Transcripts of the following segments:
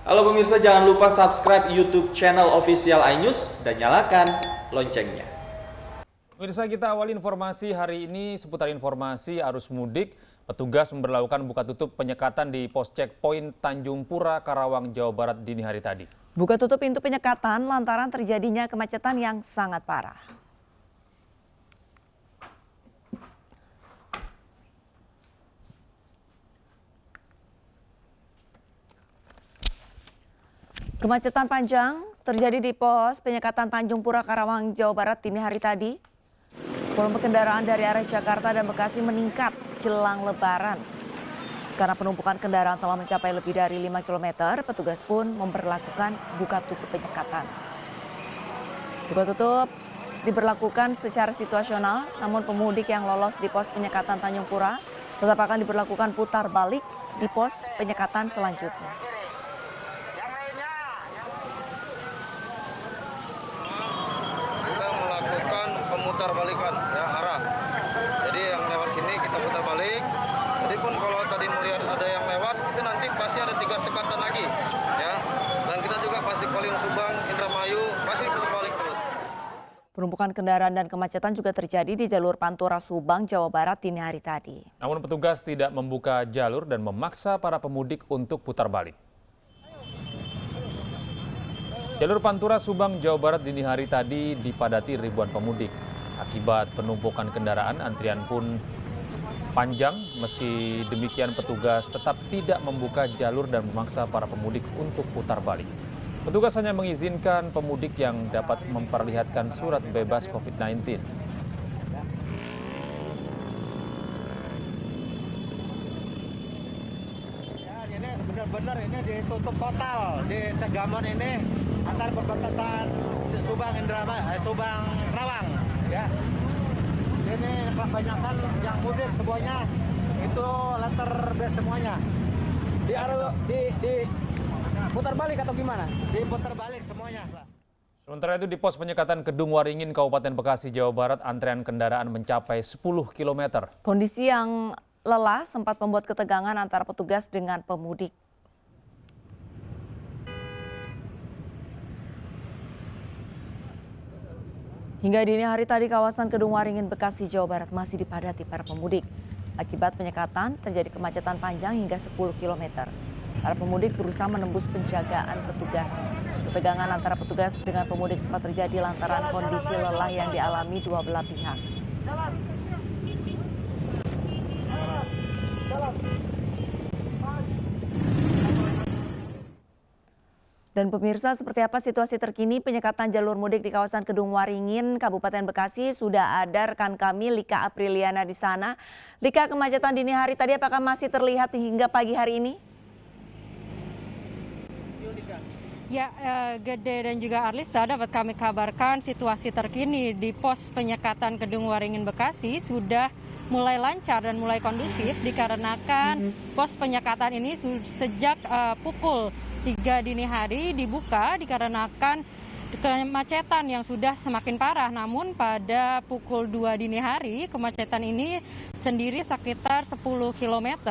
Halo pemirsa, jangan lupa subscribe YouTube channel official iNews dan nyalakan loncengnya. Pemirsa, kita awali informasi hari ini seputar informasi arus mudik. Petugas memberlakukan buka tutup penyekatan di pos checkpoint Tanjung Pura, Karawang, Jawa Barat dini hari tadi. Buka tutup pintu penyekatan lantaran terjadinya kemacetan yang sangat parah. Kemacetan panjang terjadi di pos penyekatan Tanjung Pura, Karawang, Jawa Barat dini hari tadi. Volume kendaraan dari arah Jakarta dan Bekasi meningkat jelang Lebaran. Karena penumpukan kendaraan telah mencapai lebih dari 5 km, petugas pun memberlakukan buka tutup penyekatan. Buka tutup diberlakukan secara situasional, namun pemudik yang lolos di pos penyekatan Tanjung Pura tetap akan diberlakukan putar balik di pos penyekatan selanjutnya. Putar balikan ya arah. Jadi yang lewat sini kita putar balik. Jadi pun kalau tadi melihat ada yang lewat itu nanti pasti ada 3 sekatan lagi ya. Dan kita juga pasti Paliung Subang, Indramayu pasti putar balik terus. Penumpukan kendaraan dan kemacetan juga terjadi di jalur Pantura Subang, Jawa Barat dini hari tadi. Namun petugas tidak membuka jalur dan memaksa para pemudik untuk putar balik. Jalur Pantura Subang, Jawa Barat dini hari tadi dipadati ribuan pemudik. Akibat penumpukan kendaraan, antrian pun panjang. Meski demikian, petugas tetap tidak membuka jalur dan memaksa para pemudik untuk putar balik. Petugas hanya mengizinkan pemudik yang dapat memperlihatkan surat bebas COVID-19. Ya, ini benar-benar ini ditutup total di Cegamon ini antar perbatasan Subang Subang Kerawang. Ya, ini kebanyakan yang mudik semuanya itu letter B semuanya. Di putar balik atau gimana? Diputar balik semuanya, Pak. Sementara itu di pos penyekatan Kedung Waringin, Kabupaten Bekasi, Jawa Barat, antrean kendaraan mencapai 10 km. Kondisi yang lelah sempat membuat ketegangan antara petugas dengan pemudik. Hingga dini hari tadi kawasan Kedung Waringin, Bekasi, Jawa Barat masih dipadati para pemudik. Akibat penyekatan terjadi kemacetan panjang hingga 10 km. Para pemudik berusaha menembus penjagaan petugas. Ketegangan antara petugas dengan pemudik sempat terjadi lantaran kondisi lelah yang dialami dua belah pihak. Dan pemirsa, seperti apa situasi terkini penyekatan jalur mudik di kawasan Kedung Waringin, Kabupaten Bekasi? Sudah ada rekan kami Lika Apriliana di sana. Lika, kemacetan dini hari tadi apakah masih terlihat hingga pagi hari ini? Ya, Gede dan juga Arlisa, dapat kami kabarkan situasi terkini di pos penyekatan Kedung Waringin Bekasi sudah mulai lancar dan mulai kondusif dikarenakan pos penyekatan ini sejak pukul 3 dini hari dibuka dikarenakan kemacetan yang sudah semakin parah. Namun pada pukul 2 dini hari kemacetan ini sendiri sekitar 10 km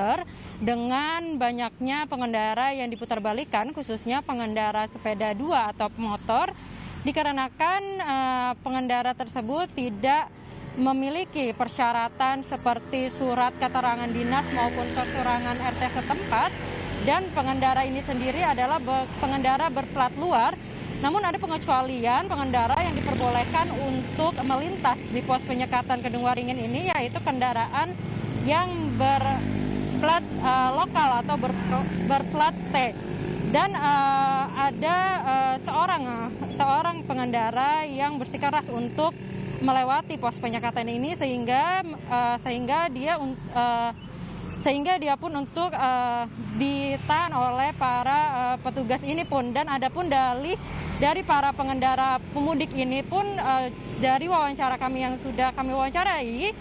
dengan banyaknya pengendara yang diputarbalikkan, khususnya pengendara sepeda 2 atau motor, dikarenakan pengendara tersebut tidak memiliki persyaratan seperti surat keterangan dinas maupun keterangan RT setempat, dan pengendara ini sendiri adalah pengendara berplat luar. Namun ada pengecualian pengendara yang diperbolehkan untuk melintas di pos penyekatan Kedung Waringin ini, yaitu kendaraan yang berplat lokal atau berplat T. Dan ada seorang pengendara yang bersikeras untuk melewati pos penyekatan ini sehingga dia pun untuk ditahan oleh para petugas ini pun. Dan ada pun dalih dari para pengendara pemudik ini pun dari wawancara kami yang sudah kami wawancarai,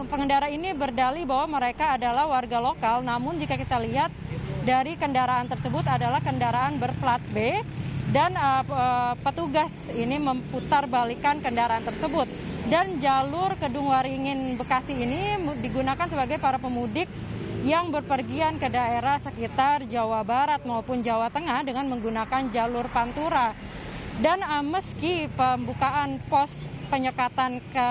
pengendara ini berdalih bahwa mereka adalah warga lokal. Namun jika kita lihat dari kendaraan tersebut adalah kendaraan berplat B, dan petugas ini memutar balikan kendaraan tersebut. Dan jalur Kedung Waringin Bekasi ini digunakan sebagai para pemudik yang berpergian ke daerah sekitar Jawa Barat maupun Jawa Tengah dengan menggunakan jalur Pantura. Dan meski pembukaan pos penyekatan ke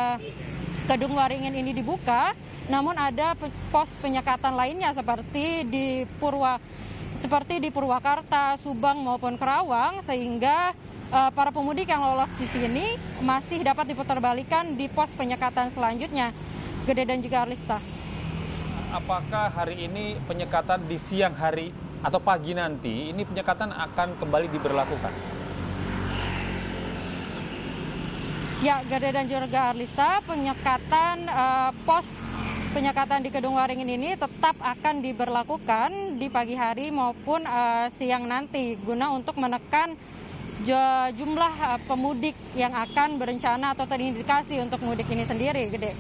Kedung Waringin ini dibuka, namun ada pos penyekatan lainnya seperti di Purwakarta, Subang maupun Kerawang, sehingga para pemudik yang lolos di sini masih dapat diputarbalikkan di pos penyekatan selanjutnya. Gede dan juga Arlista. Apakah hari ini penyekatan di siang hari atau pagi nanti ini penyekatan akan kembali diberlakukan? Ya, Gede dan juga Arlista, penyekatan pos penyekatan di Kedung Waringin ini tetap akan diberlakukan di pagi hari maupun siang nanti guna untuk menekan jumlah pemudik yang akan berencana atau terindikasi untuk mudik ini sendiri, Gede.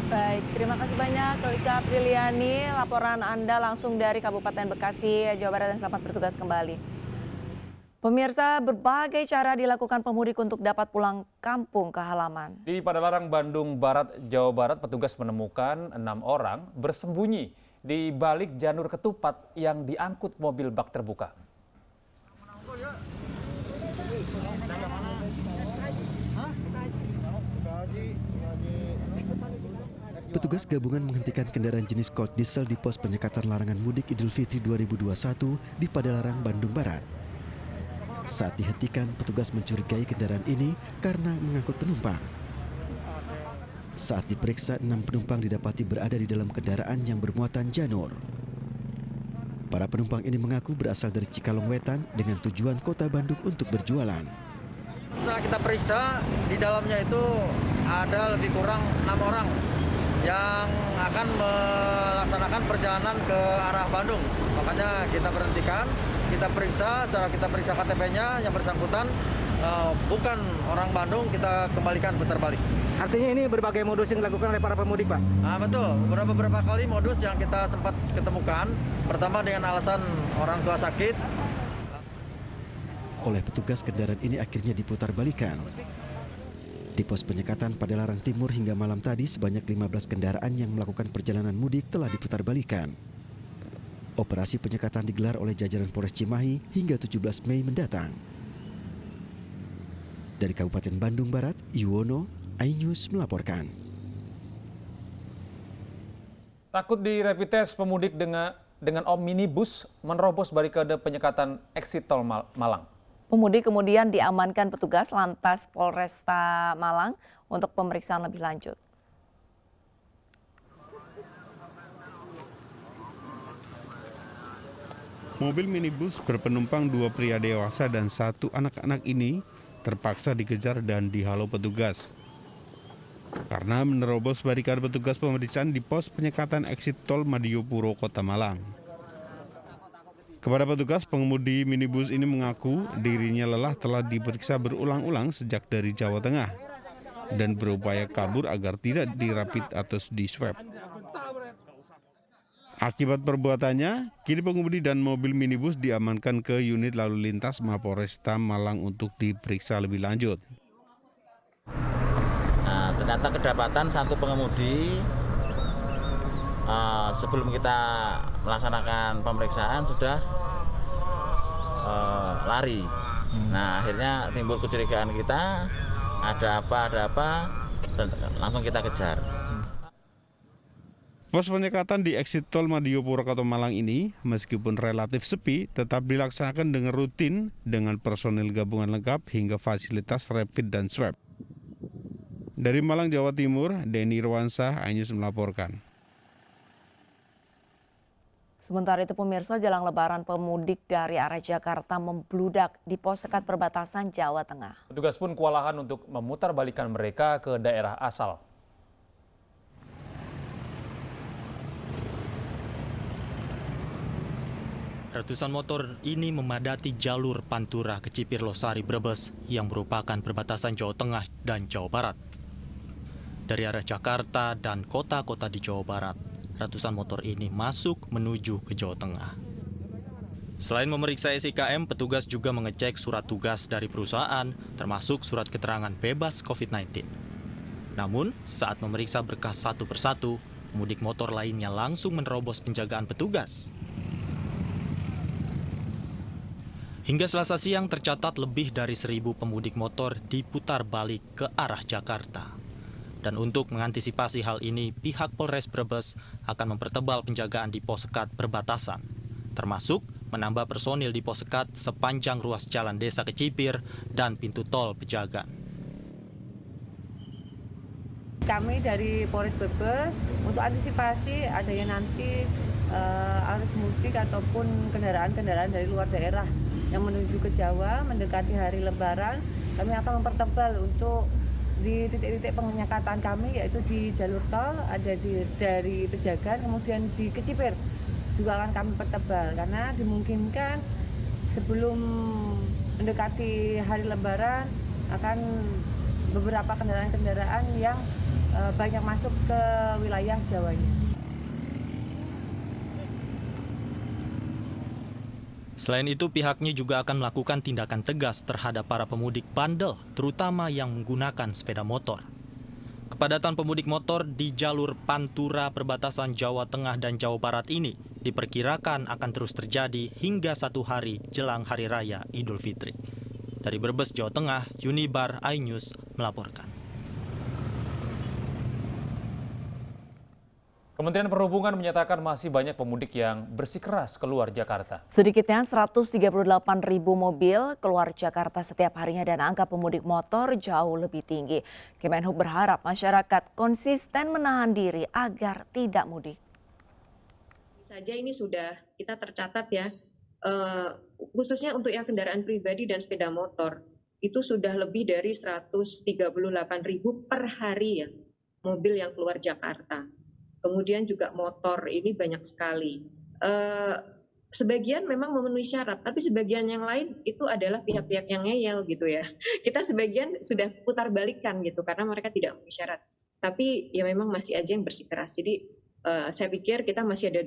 Baik, terima kasih banyak Lisa Apriliani, laporan Anda langsung dari Kabupaten Bekasi, Jawa Barat, dan selamat bertugas kembali. Pemirsa, berbagai cara dilakukan pemudik untuk dapat pulang kampung ke halaman. Di Padalarang, Bandung Barat, Jawa Barat, petugas menemukan 6 orang bersembunyi di balik janur ketupat yang diangkut mobil bak terbuka. Petugas gabungan menghentikan kendaraan jenis Colt Diesel di pos penyekatan larangan mudik Idul Fitri 2021 di Padalarang, Bandung Barat. Saat dihentikan, petugas mencurigai kendaraan ini karena mengangkut penumpang. Saat diperiksa, 6 penumpang didapati berada di dalam kendaraan yang bermuatan janur. Para penumpang ini mengaku berasal dari Cikalong Wetan dengan tujuan kota Bandung untuk berjualan. Setelah kita periksa, di dalamnya itu ada lebih kurang 6 orang yang akan melaksanakan perjalanan ke arah Bandung. Makanya kita berhentikan, kita periksa, setelah kita periksa KTP-nya yang bersangkutan bukan orang Bandung, kita kembalikan putar balik. Artinya ini berbagai modus yang dilakukan oleh para pemudik, Pak? Betul, beberapa kali modus yang kita sempat ketemukan. Pertama dengan alasan orang tua sakit. Oleh petugas, kendaraan ini akhirnya diputar balikan. Di pos penyekatan Padalarang Timur hingga malam tadi sebanyak 15 kendaraan yang melakukan perjalanan mudik telah diputar balikan. Operasi penyekatan digelar oleh jajaran Polres Cimahi hingga 17 Mei mendatang. Dari Kabupaten Bandung Barat, Yuwono, iNews melaporkan. Takut di rapid test, pemudik dengan omnibus menerobos barikade penyekatan eksit tol Malang. Pemudik kemudian diamankan petugas Lantas Polresta Malang untuk pemeriksaan lebih lanjut. Mobil minibus berpenumpang 2 pria dewasa dan 1 anak-anak ini terpaksa dikejar dan dihalau petugas karena menerobos barikade petugas pemeriksaan di pos penyekatan eksit tol Madiopuro, Kota Malang. Kepada petugas, pengemudi minibus ini mengaku dirinya lelah telah diperiksa berulang-ulang sejak dari Jawa Tengah dan berupaya kabur agar tidak dirapid atau diswab. Akibat perbuatannya, kini pengemudi dan mobil minibus diamankan ke unit lalu lintas Mapolresta Malang untuk diperiksa lebih lanjut. Nah, ternyata kedapatan 1 pengemudi sebelum kita melaksanakan pemeriksaan sudah lari. Nah, akhirnya timbul kecurigaan kita, ada apa, dan langsung kita kejar. Pos penyekatan di eksit tol Madiopuro, Kota Malang ini meskipun relatif sepi tetap dilaksanakan dengan rutin dengan personil gabungan lengkap hingga fasilitas rapid dan swab. Dari Malang, Jawa Timur, Denny Irwansah, iNews melaporkan. Sementara itu pemirsa, jelang lebaran pemudik dari arah Jakarta membludak di pos sekat perbatasan Jawa Tengah. Petugas pun kewalahan untuk memutarbalikkan mereka ke daerah asal. Ratusan motor ini memadati jalur Pantura ke Cipir Losari Brebes yang merupakan perbatasan Jawa Tengah dan Jawa Barat. Dari arah Jakarta dan kota-kota di Jawa Barat, ratusan motor ini masuk menuju ke Jawa Tengah. Selain memeriksa SIKM, petugas juga mengecek surat tugas dari perusahaan, termasuk surat keterangan bebas COVID-19. Namun, saat memeriksa berkas satu persatu, pemudik motor lainnya langsung menerobos penjagaan petugas. Hingga Selasa siang tercatat lebih dari 1.000 pemudik motor diputar balik ke arah Jakarta. Dan untuk mengantisipasi hal ini, pihak Polres Brebes akan mempertebal penjagaan di pos sekat perbatasan, termasuk menambah personil di pos sekat sepanjang ruas jalan Desa Kecipir dan pintu tol Pejagan. Kami dari Polres Brebes untuk antisipasi adanya nanti arus mudik ataupun kendaraan-kendaraan dari luar daerah yang menuju ke Jawa mendekati hari Lebaran, kami akan mempertebal untuk di titik-titik penyekatan kami, yaitu di jalur tol ada dari Pejagan, kemudian di Kecipir juga akan kami pertebal karena dimungkinkan sebelum mendekati hari Lebaran akan beberapa kendaraan-kendaraan yang banyak masuk ke wilayah Jawanya. Selain itu, pihaknya juga akan melakukan tindakan tegas terhadap para pemudik bandel, terutama yang menggunakan sepeda motor. Kepadatan pemudik motor di jalur Pantura perbatasan Jawa Tengah dan Jawa Barat ini diperkirakan akan terus terjadi hingga 1 hari jelang Hari Raya Idul Fitri. Dari Brebes, Jawa Tengah, Yunibar iNews melaporkan. Kementerian Perhubungan menyatakan masih banyak pemudik yang bersikeras keluar Jakarta. Sedikitnya 138.000 mobil keluar Jakarta setiap harinya dan angka pemudik motor jauh lebih tinggi. Kemenhub berharap masyarakat konsisten menahan diri agar tidak mudik. Saja ini sudah kita tercatat ya, khususnya untuk yang kendaraan pribadi dan sepeda motor, itu sudah lebih dari 138.000 per hari ya, mobil yang keluar Jakarta. Kemudian juga motor ini banyak sekali. Sebagian memang memenuhi syarat, tapi sebagian yang lain itu adalah pihak-pihak yang ngeyel gitu ya. Kita sebagian sudah putar balikan gitu karena mereka tidak memenuhi syarat. Tapi ya memang masih aja yang bersikeras. Jadi saya pikir kita masih ada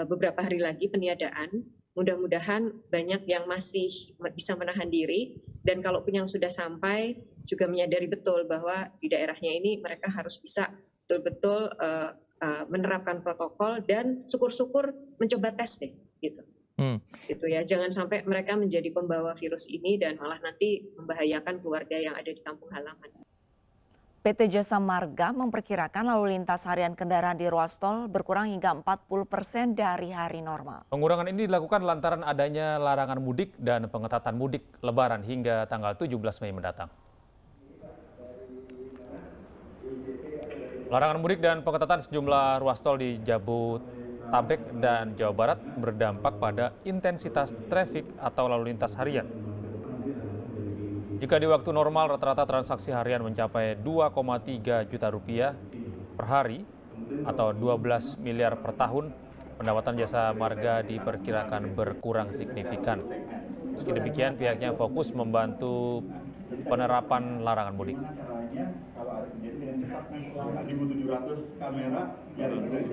beberapa hari lagi peniadaan. Mudah-mudahan banyak yang masih bisa menahan diri dan kalaupun yang sudah sampai juga menyadari betul bahwa di daerahnya ini mereka harus bisa betul-betul menerapkan protokol dan syukur-syukur mencoba tes deh gitu. Gitu ya, jangan sampai mereka menjadi pembawa virus ini dan malah nanti membahayakan keluarga yang ada di kampung halaman. PT Jasa Marga memperkirakan lalu lintas harian kendaraan di ruas tol berkurang hingga 40% dari hari normal. Pengurangan ini dilakukan lantaran adanya larangan mudik dan pengetatan mudik Lebaran hingga tanggal 17 Mei mendatang. Larangan mudik dan pengetatan sejumlah ruas tol di Jabodetabek dan Jawa Barat berdampak pada intensitas trafik atau lalu lintas harian. Jika di waktu normal rata-rata transaksi harian mencapai 2,3 juta rupiah per hari atau 12 miliar per tahun, pendapatan Jasa Marga diperkirakan berkurang signifikan. Meski demikian, pihaknya fokus membantu penerapan larangan mudik.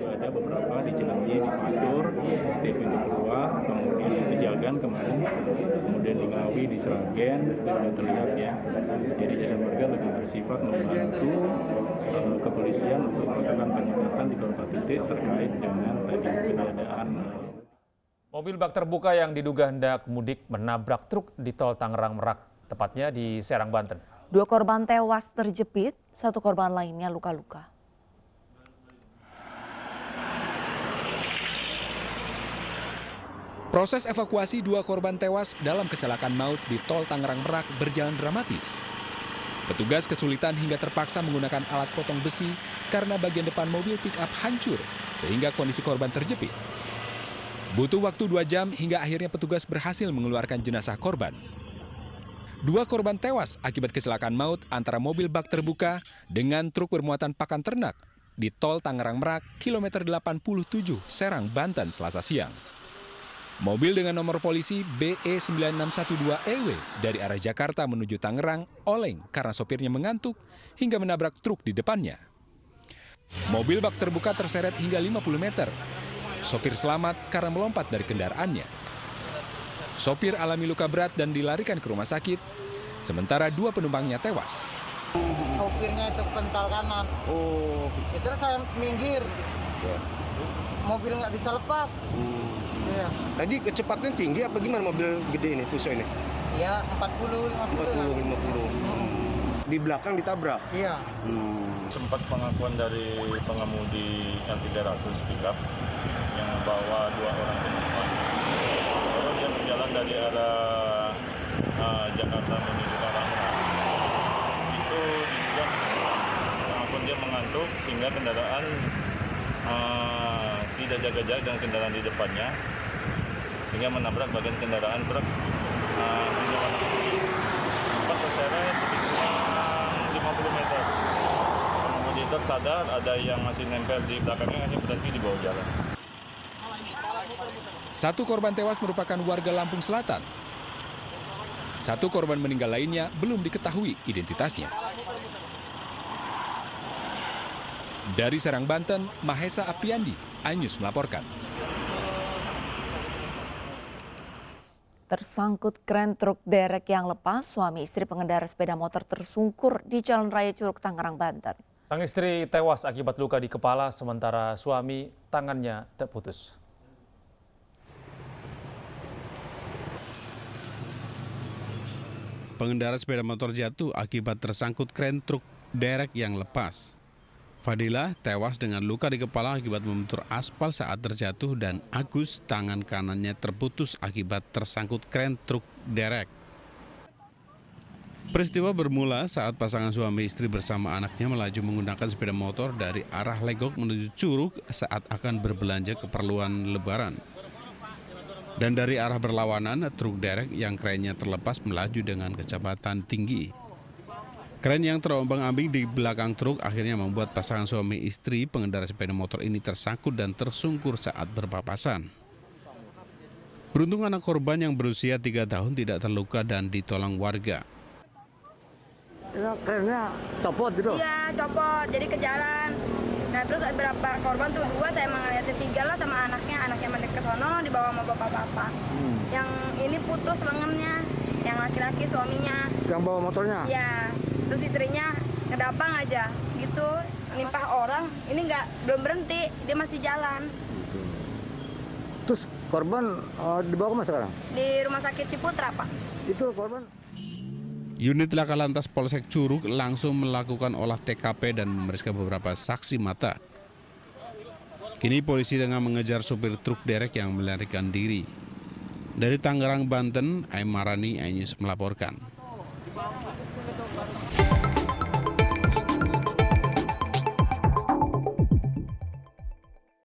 Ada beberapa di Cilenyi, di Pastur, STP di Purwa, kemudian di Pejagan kemarin, kemudian di Ngawi, di Sragen, itu sudah terlihat ya. Jadi Jasa Marga lebih bersifat membantu kepolisian untuk melakukan penyekatan di beberapa titik terkait dengan tadi penadaan. Mobil bak terbuka yang diduga hendak mudik menabrak truk di tol Tangerang Merak, tepatnya di Serang, Banten. 2 korban tewas terjepit, 1 korban lainnya luka-luka. Proses evakuasi 2 korban tewas dalam kecelakaan maut di tol Tangerang Merak berjalan dramatis. Petugas kesulitan hingga terpaksa menggunakan alat potong besi karena bagian depan mobil pick-up hancur sehingga kondisi korban terjepit. Butuh waktu 2 jam hingga akhirnya petugas berhasil mengeluarkan jenazah korban. 2 korban tewas akibat kecelakaan maut antara mobil bak terbuka dengan truk bermuatan pakan ternak di tol Tangerang Merak, kilometer 87, Serang, Banten, Selasa siang. Mobil dengan nomor polisi BE9612EW dari arah Jakarta menuju Tangerang oleng karena sopirnya mengantuk hingga menabrak truk di depannya. Mobil bak terbuka terseret hingga 50 meter. Sopir selamat karena melompat dari kendaraannya. Sopir alami luka berat dan dilarikan ke rumah sakit, sementara 2 penumpangnya tewas. Sopirnya itu pental kanan. Itu saya minggir, Ya. Mobil nggak bisa lepas. Iya. Tadi kecepatannya tinggi apa gimana mobil gede ini, Fuso ini? Ya 40-50. Di belakang ditabrak? Iya. Sempat pengakuan dari pengemudi L300 pickup yang membawa 2 orang penumpang. Lalu dia berjalan dari arah Jakarta menuju Karawang. Itu diduga pengakuan dia mengantuk sehingga kendaraan tidak jaga jarak dengan kendaraan di depannya, sehingga menabrak bagian kendaraan truk hingga warna putih. Sempat terseret lebih kurang 50 meter. Pengemudi truk sadar ada yang masih nempel di belakangnya, hanya berhenti di bawah jalan. 1 korban tewas merupakan warga Lampung Selatan. 1 korban meninggal lainnya belum diketahui identitasnya. Dari Serang, Banten, Mahesa Apriandi, iNews melaporkan. Tersangkut kren truk derek yang lepas, suami istri pengendara sepeda motor tersungkur di Jalan Raya Curug, Tangerang, Banten. Sang istri tewas akibat luka di kepala, sementara suami tangannya terputus. Pengendara sepeda motor jatuh akibat tersangkut kren truk derek yang lepas. Fadilah tewas dengan luka di kepala akibat membentur aspal saat terjatuh, dan Agus tangan kanannya terputus akibat tersangkut kren truk derek. Peristiwa bermula saat pasangan suami istri bersama anaknya melaju menggunakan sepeda motor dari arah Legok menuju Curug saat akan berbelanja keperluan Lebaran. Dan dari arah berlawanan, truk derek yang kerennya terlepas melaju dengan kecepatan tinggi. Kren yang terombang-ambing di belakang truk akhirnya membuat pasangan suami istri pengendara sepeda motor ini tersangkut dan tersungkur saat berpapasan. Beruntung anak korban yang berusia 3 tahun tidak terluka dan ditolong warga. Kerennya copot gitu? Iya, copot, jadi ke jalan. Nah terus berapa korban tuh 2, saya ngeliatin 3 lah sama anaknya mendekat ke sono dibawa sama bapak-bapak. Yang ini putus lengannya, yang laki-laki suaminya. Yang bawa motornya? Iya, terus istrinya ngedapang aja gitu, nimpah orang, ini belum berhenti, dia masih jalan. Terus korban dibawa kemana sekarang? Di Rumah Sakit Ciputra, Pak. Itu korban? Unit Laka Lantas Polsek Curug langsung melakukan olah TKP dan memeriksa beberapa saksi mata. Kini polisi tengah mengejar supir truk derek yang melarikan diri. Dari Tangerang, Banten, Aimarani, iNews melaporkan.